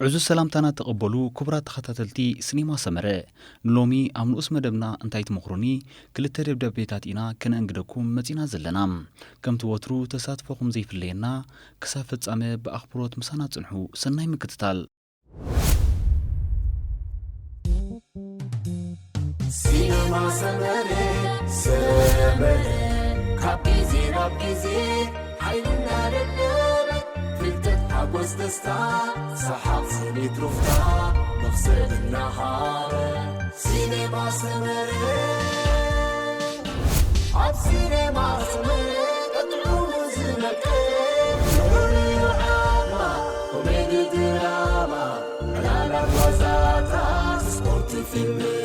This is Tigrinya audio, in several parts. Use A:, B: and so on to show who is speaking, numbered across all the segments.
A: عزو سلامتنا تقبلوا كبرى تخطتلتي سينما سمرة نلومي أمنوس مدبنا انتايت مخروني كل تريب دبيتاتينا كان انقدكم متينا زلنا كم توترو تساتفوكم زي في اللينا كسافت أمي بأخبروت مسانات سنحو سناي مكتتال
B: سينما سمرة كابيزي رابيزي حيلنا للنار فلتت حبوس دستا سحاب سني ترفتا نفسد النهار سينما سمرة عب سينما سمرة تطلعوا مزنك نوري وحاما كوميدي دراما لا وزاتا سبورت فيلم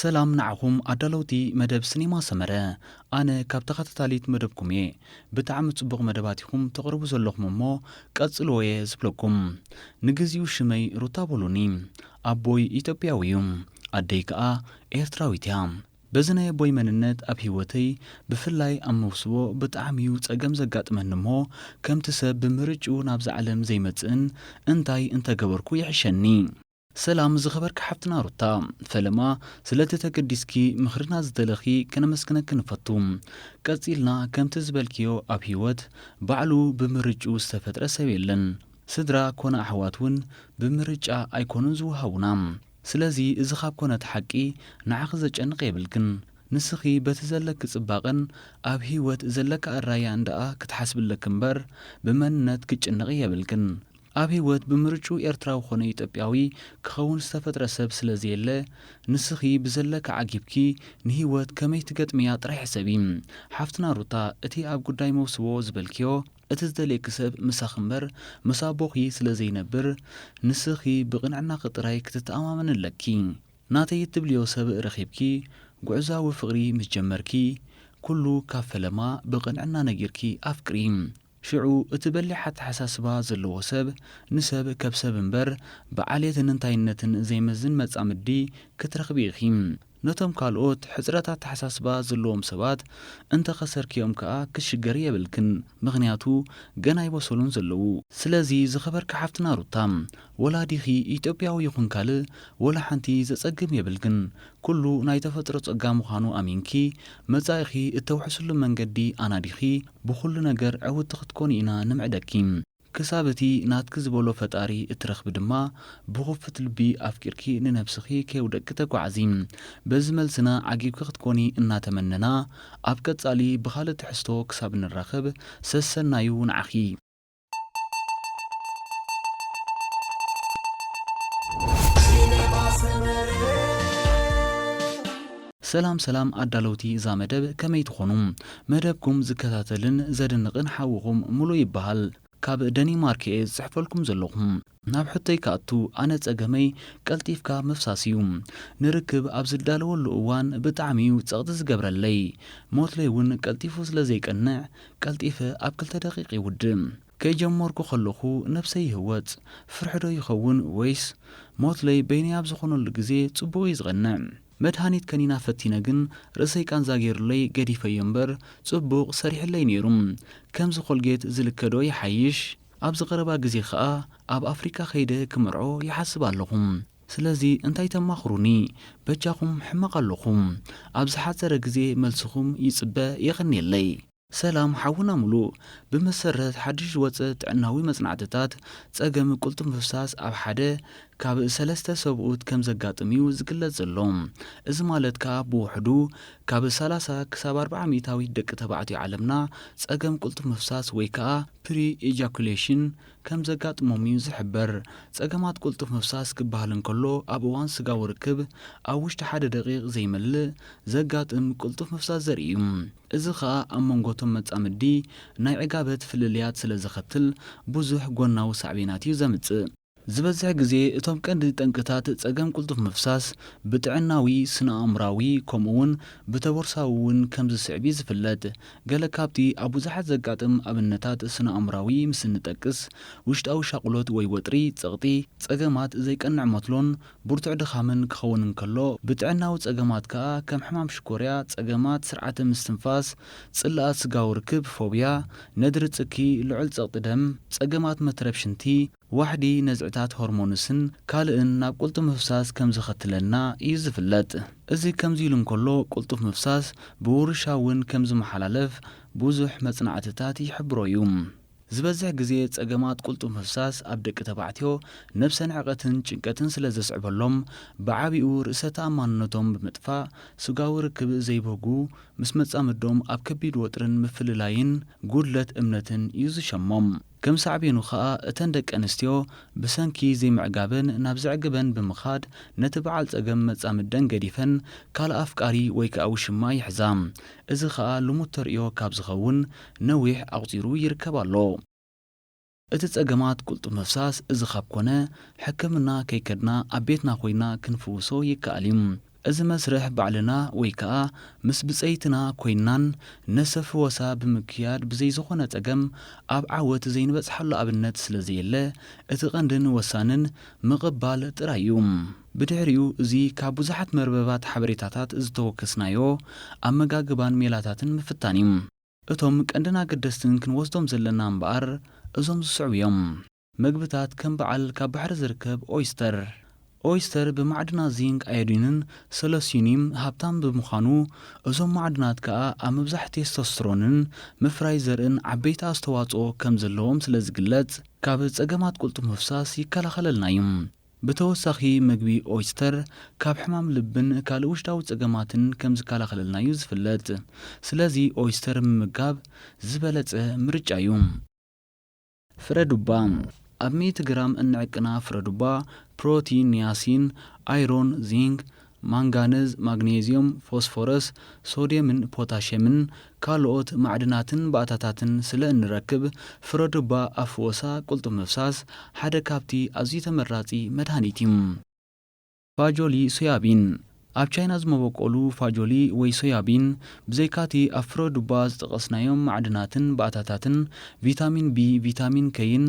A: سلام نعكم عدلوتي مدب سينما سمرة أنا كابتخت تاليت مدبكم بتعم تصبغ مدباتكم تقربوا زلكم مو كاتسلوية زبلكم نجزيو شمي روتابولوني أبوي إيتوبياويوم أديكا إيرتراويتيام بزناي بوي مننت أبهيوتي بفلاي أموسو بتعميو تأجم زقات منمو كم تسب بمرجو نابز علم زي متن انتاي انت جبركو يعشني سلام زخبرك حفتنا روتا فلما سلتة قديسكي مخرنا زدلخي كان مسكنك نفتوم كاتيلنا كم تزبلكيو أبهيوت بعلو بمرجو استفتر سبيلن سدرا كون أحواتون بمرجع أيكونن زوهاونام سلازي إزخاب كونت حقي نعخزج أنقيبلكن نسخي بتزلك صباقن أبهيوت زلك الرايا عندها كتحسب لكنبر بمنت كج أنقيبلكن أبهيوت بمرجو إرتراو خوني إثيوبياوي كخون استفتر سب سلازيله نسخي بزلك عجيبكي نهيوت كمي تقطميا طرح حسابيم حفتنا روتا اتي أب قداي موسو زبلكيو اتزدلي كسب مساخمبر مسابوخي سلازي نبر نسخي بقنعنا قطراي كتتأمامن اللكي ناتي يتبليو سب رخيبكي قعزا وفغري مجمركي كلو كافلما بقنعنا نجيركي أفكريم شعو اتبلي حتى حساسبا زلو سب نسب كبسب انبر بعالية ننتاينتن زي مزن متعمدي كترخبي خيم نتم كالوت حزرات حساسبا زلوم سبات انت خسر كيوم كا كشجريه بالكن مغنياتو غناي وصلون زلو سلازي زخبر كحفتنا روتام ولا ديخي ايتوبياو يكون كال ولا حنتي زصقم يبلكن كله ناي تفطر صقام خانو امينكي مزايخي التوحسل منجدي انا ديخي بكل نجر عود تختكونينا نمعدكيم كسابتي ناتك زبولو فتاري اترخ بدما بغفة البي أفكركي ننبسخي كيودك تقعزيم بزمل سنة عقيب كختكوني إنا تمننا أبكت صالي بخالة حستو كساب الرخب سسن نايون عخي سلام أدلوتي زامدب كمي تخونم مدبكم زكتاتلن زدنقن حاوغم ملو يبهال كاب دنمارك زحفلكم زلوهم ناب حتى كاتو أنا تأجمي كالتيفكا مفساسيوم نركب أبزل دالو الأوان بتعميو تقدس جبر اللي موت ليون كالتيفوس لزيك النع كالتيفة أبكل دقيقي ودم كي جموركو خلوخو نفسي هوت فرحدو يخون ويس موت لي بيني أبزخونو الجزي تبوي زغنع مدهانيت كانينا فتيناغن رسي كان زاغير لي قديفة ينبر صبوغ سريح اللي نيروم كم زخولجيت زلكدو يحيش أبز غربا قزي خاء أب أفريكا خيده كمرعو يحسب اللهم سلازي انتاي تماخروني بجاكم حمق اللهم أبز حاتر قزي ملسخم يصبا يغني اللي سلام حاونا ملو بمسرت حدش وصت عناوي مصنعتات صقم قلتم فساس أب حدا كاب سلسته سبوت كم زقاطميو زقلت زلوم إذ مالت كاب بوحدو كاب سلاسة كساب 400 دق تبعتي عالمنا صقم قلتم فساس ويكا بري ايجاكوليشن كم زقاطموميو زحبر صقمات قلتم فساس كبهالن كلو أبوان سقا وركب أوشت حدا دقيق زي مل زقاطم قلتم فساس زريم إذ خا أمونغوتم متعمدي ناي عقابت في الليات سلزختل بوزح قونا وسعبيناتي زمت ዝበዝሕ ግዜ እቶም ቀንዲ ጠንቅታት ጸገም ቁልጡፍ ምፍሳስ ብጥዕናዊ ስነ-ኣእምራዊ ከምኡውን ብተቦርሳዊ እውን ከም ዝስዕቢ ዝፍለጥ ገለ ካብቲ ኣብ ብዙሓት ዘጋጥም ኣብነታት ስነ-ኣእምራዊ ምስ እንጠቅስ ውሽጣዊ ሻቁሎት ወይ ወጥሪ ጸቕጢ ጸገማት ዘይቀንዕ መትሎን ብርቱዕ ድኻምን ክኸውን እንከሎ ብጥዕናዊ ጸገማት ከዓ ከም ሕማም ሽኮርያ ጸገማት ስርዓተ ምስትንፋስ ጽላኣት ስጋዊ ርክብ ፎብያ ነድሪ ጽኪ ልዑል ጸቕጢ ደም ጸገማት መትረብ ሽንቲ ዋሕዲ ነዝዕታት ሆርሞንስን ካልእን ናብ ቁልጡፍ ምፍሳስ ከም ዝኸትለና እዩ ዝፍለጥ እዚ ከምዚ ኢሉ እንከሎ ቁልጡፍ ምፍሳስ ብውርሻ እውን ከም ዝመሓላለፍ ብዙሕ መጽናዕትታት ይሕብሮ እዩ ዝበዝሕ ግዜ ጸገማት ቁልጡፍ ምፍሳስ ኣብ ደቂ ተባዕትዮ ነብሰን ዕቐትን ጭንቀትን ስለ ዘስዕበሎም ብዓቢኡ ርእሰ ተኣማንነቶም ብምጥፋእ ስጋዊ ርክብ ዘይበጉ ምስ መጻምዶም ኣብ ከቢድ ወጥርን ምፍልላይን ጉድለት እምነትን እዩ ዝሸሞም ከም ሳዕቤኑ ከዓ እተን ደቂ ኣንስትዮ ብሰንኪ ዘይምዕጋብን ናብ ዘዕግበን ብምኻድ ነቲ በዓል ጸገም መጻምደን ገዲፈን ካልእ ኣፍቃሪ ወይ ከዓ ውሽማ ይሕዛ እዚ ከዓ ልሙድ ተርእዮ ካብ ዝኸውን ነዊሕ ኣቝፂሩ ይርከብ ኣሎ እቲ ጸገማት ቁልጡፍ ምፍሳስ እዚ ካብ ኮነ ሕክምና ከይከድና ኣብ ቤትና ኮይና ክንፍውሶ ይከኣል እዩ እዚ መስርሕ ባዕልና ወይ ከዓ ምስ ብፀይትና ኮይናን ነሰፍወሳ ብምክያድ ብዘይ ዝኾነ ጸገም ኣብ ዓወት ዘይንበጽሓሉ ኣብነት ስለ ዘየለ እቲ ቀንድን ወሳንን ምቕባል ጥራይ እዩ ብድሕሪኡ እዚ ካብ ብዙሓት መርበባት ሓበሬታታት ዝተወከስናዮ ኣመጋግባን ሜላታትን ምፍታን እዩ እቶም ቀንድን ኣገደስትን ክንወስዶም ዘለና እምበኣር እዞም ዝስዕቡ እዮም ምግብታት ከም በዓል ካብ ባሕሪ ዝርከብ ኦይስተር ብማዕድናት ዚንክ ኣዮዲንን ሰለሲኒም ሃብታም ብምዃኑ እዞም ማዕድናት ከዓ ኣብ ምብዛሕ ቴስቶስትሮንን ምፍራይ ዘርእን ዓበይቲ ኣስተዋጽኦ ከም ዘለዎም ስለ ዝግለጽ ካብ ጸገማት ቁልጡፍ ምፍሳስ ይከላኸለልና እዩ ብተወሳኺ ምግቢ ኦይስተር ካብ ሕማም ልብን ካልእ ውሽጣዊ ጸገማትን ከም ዝከላኸለልና እዩ ዝፍለጥ ስለዚ ኦይስተር ምምጋብ ዝበለጸ ምርጫ እዩ ፍረ ዱባ ኣብ 100 ግራም እንዕቅና ፍረ ዱባ ፕሮቲን ኒያሲን ኣይሮን ዚንክ ማንጋነዝ ማግኔዚየም ፎስፎረስ ሶድየምን ፖታሽየምን ካልኦት ማዕድናትን ባእታታትን ስለ እንረክብ ፍረ ዱባ ኣፍወሳ ቁልጡፍ ምፍሳስ ሓደ ካብቲ ኣዝዩ ተመራጺ መድሃኒት እዩ ፋጆሊ ሶያቢን ኣብ ቻይና ዝመበቆሉ ፋጆሊ ወይ ሶያቢን ብዘይካቲ ኣብ ፍረ ዱባ ዝጠቐስናዮም ማዕድናትን ባእታታትን ቪታሚን ቢ ቪታሚን ከይን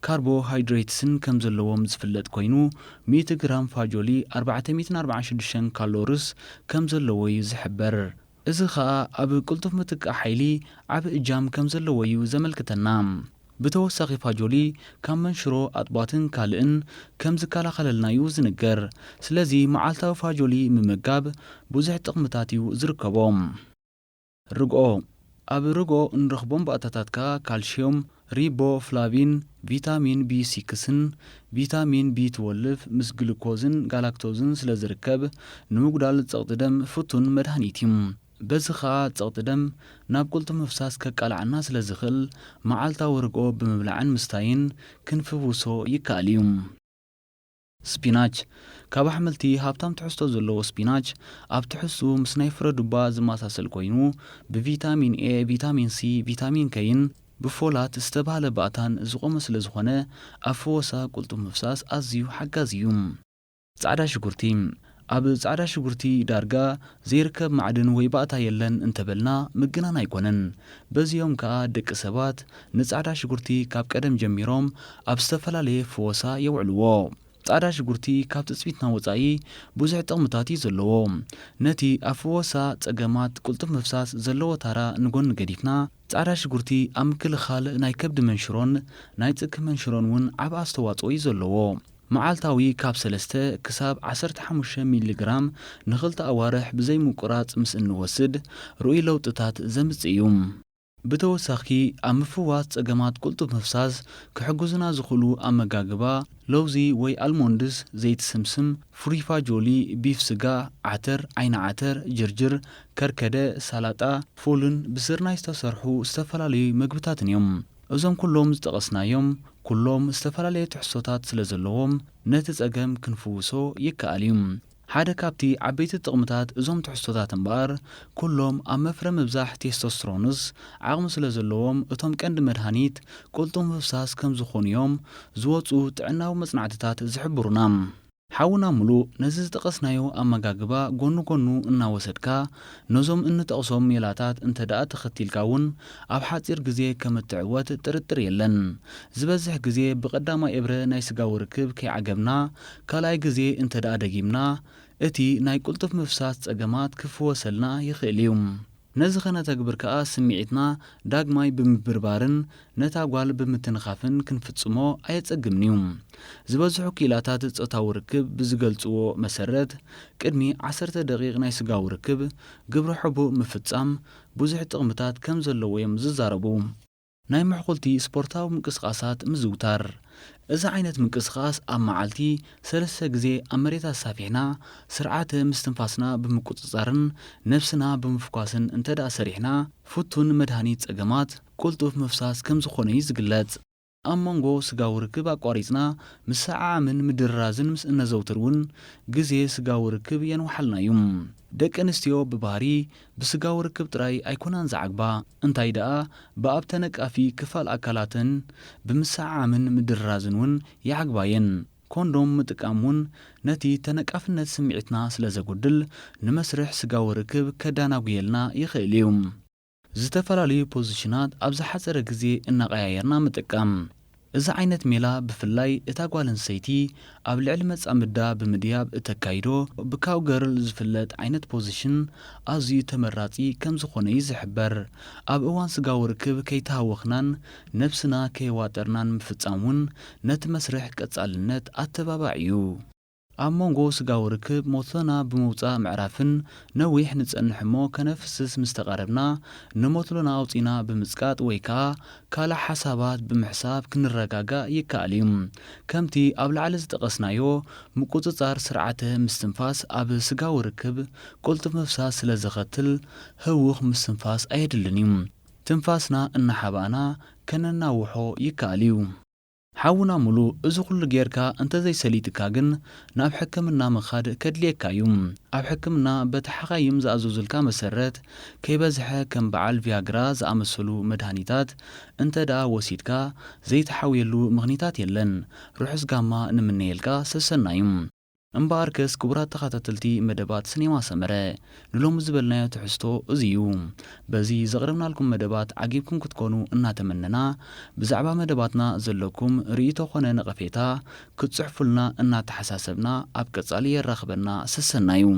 A: ካርቦሃይድሬትስን ከም ዘለዎም ዝፍለጥ ኮይኑ 100 ግራም ፋጆሊ 446 ካሎሪስ ከም ዘለዎ እዩ ዝሕበር እዚ ከዓ ኣብ ቁልጡፍ ምጥቃዕ ሓይሊ ዓብ እጃም ከም ዘለዎ እዩ ዘመልክተና ብተወሳኺ ፋጆሊ ካብ መንሽሮ ኣጥባትን ካልእን ከም ዝከላኸለልና እዩ ዝንገር ስለዚ መዓልታዊ ፋጆሊ ምምጋብ ብዙሕ ጥቕምታት እዩ ዝርከቦም ርግኦ ኣብ ርግኦ እንረኽቦም ባእታታት ከዓ ካልሽዮም ሪቦፍላቪን ቪታሚን ቢ6ን ቪታሚን ቢ12 ምስ ግሉኮዝን ጋላክቶዝን ስለ ዝርከብ ንምጉዳል ጸቕጢ ደም ፍቱን መድሃኒት እዩ በዚ ከዓ ጸቕጢ ደም ናብ ቁልጡፍ ምፍሳስ ከቃልዓና ስለ ዝኽእል መዓልታዊ ርግኦ ብምብላዕን ምስታይን ክንፍውሶ ይከኣል እዩ ስፒናች ካብ ኣሕምልቲ ሃብታም ትሕዝቶ ዘለዎ ስፒናች ኣብ ትሕዝቱ ምስ ናይ ፍረ ዱባ ዝመሳሰል ኮይኑ ብቪታሚን ኤ ቪታሚን ሲ ቪታሚን ከይን ብፎላት ዝተባሃለ ባእታን ዝቖመ ስለ ዝኾነ ኣብ ፍወሳ ቁልጡፍ ምፍሳስ ኣዝዩ ሓጋዝ እዩ ጻዕዳ ሽጉርቲ ኣብ ጻዕዳ ሽጉርቲ ዳርጋ ዘይርከብ ማዕድን ወይ ባእታ የለን እንተበልና ምግናን ኣይኮነን በዚኦም ከዓ ደቂ ሰባት ንጻዕዳ ሽጉርቲ ካብ ቀደም ጀሚሮም ኣብ ዝተፈላለየ ፍወሳ የውዕልዎ ጻዕዳ ሽጉርቲ ካብ ትጽቢትና ወጻኢ ብዙሕ ጥቕምታት እዩ ዘለዎ ነቲ ኣብ ፍወሳ ጸገማት ቁልጡፍ ምፍሳስ ዘለዎ ታራ ንጎኒ ገዲፍና ጻዕዳ ሽጉርቲ ኣብ ምክልኻል ናይ ከብዲ መንሽሮን ናይ ጽኪ መንሽሮን እውን ዓብ ኣስተዋጽኦ እዩ ዘለዎ መዓልታዊ ካብ 3 ክሳብ 15 ሚሊግራም ንኽልተ ኣዋርሕ ብዘይ ምቁራጽ ምስ እንወስድ ርኡይ ለውጥታት ዘምጽእ እዩ ብተወሳኺ ኣብ ምፍዋስ ጸገማት ቁልጡፍ ምፍሳስ ክሕግዙና ዝኽእሉ ኣመጋግባ ለውዚ ወይ ኣልሞንድስ ዘይቲ ስምስም ፍሩይ ፋጆሊ ቢፍ ስጋ ዓተር ዓይኒ ዓተር ጅርጅር ከርከደ ሰላጣ ፉልን ብስርናይ ዝተሰርሑ ዝተፈላለዩ ምግብታትን እዮም እዞም ኩሎም ዝጠቐስናዮም ኩሎም ዝተፈላለየ ትሕዝቶታት ስለ ዘለዎም ነቲ ጸገም ክንፍውሶ ይከኣል እዩ ሓደ ካብቲ ዓበይቲ ጥቕምታት እዞም ትሕዝቶታት እምበር ኩሎም ኣብ መፍረ ምብዛሕ ቴስቶስትሮንስ ዓቕሚ ስለ ዘለዎም እቶም ቀንዲ መድሃኒት ቁልጡፍ ምፍሳስ ከም ዝኾኑ እዮም ዝወፁ ጥዕናዊ መጽናዕትታት ዝሕብሩና። ሓውና ሙሉእ ነዚ ዝጠቐስናዮ ኣመጋግባ ጎኑ ጎኑ እናወሰድካ ነዞም እንጠቕሶም ሜላታት እንተ ደኣ ተኸቲልካ እውን ኣብ ሓፂር ግዜ ከም እትዕወት ጥርጥር የለን። ዝበዝሕ ግዜ ብቐዳማይ እብረ ናይ ስጋዊ ርክብ ከይዓገብና ካልኣይ ግዜ እንተ ደኣ ደጊምና እቲ ናይ ቁልጡፍ ምፍሳስ ጸገማት ክፍወሰልና ይኽእል እዩ። ነዚ ኸነተግብር ከኣ ስምዒትና ዳግማይ ብምብርባርን ነታ ጓል ብምትንኻፍን ክንፍጽሞ ኣየጸግምን እዩ። ዝበዝሑ ኪላታት ጾታዊ ርክብ ብዝገልጽዎ መሰረት ቅድሚ 10 ደቂቕ ናይ ስጋዊ ርክብ ግብረ ሕቡእ ምፍጻም ብዙሕ ጥቕምታት ከም ዘለዎ እዮም ዝዛረቡ። ናይ ምሕኩልቲ ስፖርታዊ ምንቅስቓሳት ምዝውታር እዚ ዓይነት ምንቅስቓስ ኣብ መዓልቲ 3 ግዜ ኣብ መሬት ኣሳፊሕና ስርዓተ ምስትንፋስና ብምቁፅጻርን ነፍስና ብምፍኳስን እንተ ደኣ ሰሪሕና ፍቱን መድሃኒት ጸገማት ቁልጡፍ ምፍሳስ ከም ዝኾነ እዩ ዝግለጽ። ኣብ መንጎ ስጋዊ ርክብ ኣቋሪፅና ምሰዓዓምን ምድራዝን ምስ እነዘውትር እውን ግዜ ስጋዊ ርክብ የንውሓልና እዩ። ደቂ ኣንስትዮ ብባህሪ ብስጋዊ ርክብ ጥራይ ኣይኮናን ዝዓግባ እንታይ ደኣ ብኣብ ተነቃፊ ክፋል ኣካላትን ብምሰዓዓምን ምድራዝን እውን ይዓግባየን። ኮንዶም ምጥቃም እውን ነቲ ተነቃፍነት ስምዒትና ስለ ዘጉድል ንመስርሕ ስጋዊ ርክብ ከዳናጉየልና ይኽእል እዩ። ዝተፈላለዩ ፖዚሽናት ኣብ ዝሓፀረ ግዜ እናቐያየርና ምጥቃም እዚ ዓይነት ሜላ ብፍላይ እታ ጓል ኣንስተይቲ ኣብ ልዕሊ መጻምዳ ብምድያብ እተካይዶ ብካውገርል ዝፍለጥ ዓይነት ፖዚሽን ኣዝዩ ተመራጺ ከም ዝኾነ እዩ ዝሕበር። ኣብ እዋን ስጋዊ ርክብ ከይተሃወኽናን ነብስና ከየዋጠርናን ምፍጻም እውን ነቲ መስርሕ ቀጻልነት ኣተባባዕ እዩ። ኣብ መንጎ ስጋዊ ርክብ ሞቶና ብምውፃእ ምዕራፍን ነዊሕ ንጸንሕ እሞ ከነፍስስ ምስ ተቓረብና ንሞትሎና ኣውፂና ብምጽቃጥ ወይ ከዓ ካልእ ሓሳባት ብምሕሳብ ክንረጋጋእ ይከኣል እዩ። ከምቲ ኣብ ላዕሊ ዝጠቐስናዮ ምቁፅጻር ስርዓተ ምስትንፋስ ኣብ ስጋዊ ርክብ ቁልጡፍ ምፍሳስ ስለ ዘኸትል ህውኽ ምስትንፋስ ኣየድልን እዩ። ትንፋስና እናሓባእና ከነናውሖ ይከኣል እዩ። ሓውና ሙሉእ እዚ ኩሉ ጌርካ እንተዘይሰሊጥካ ግን ናብ ሕክምና ምኻድ ከድልየካ እዩ። ኣብ ሕክምና በቲ ሓኻይም ዝኣዘዙልካ መሰረት ከይበዝሐ ከም በዓል ቪያግራ ዝኣመሰሉ መድሃኒታት እንተ ደኣ ወሲድካ ዘይተሓውየሉ ምኽንያታት የለን። ርሑስ ጋማ ንምነየልካ ሰሰና እዩ። እምበኣርከስ ክቡራት ተኸታተልቲ መደባት ሲኔማ ሰመረ ንሎሚ ዝበልናዮ ትሕዝቶ እዚ እዩ። በዚ ዘቕረብናልኩም መደባት ዓጊብኩም ክትኮኑ እናተመነና ብዛዕባ መደባትና ዘለኩም ርእይቶ ኾነ ነቐፌታ ክትጽሕፉልና እናተሓሳሰብና ኣብ ቀጻሊ የራኽበና ሰሰና እዩ።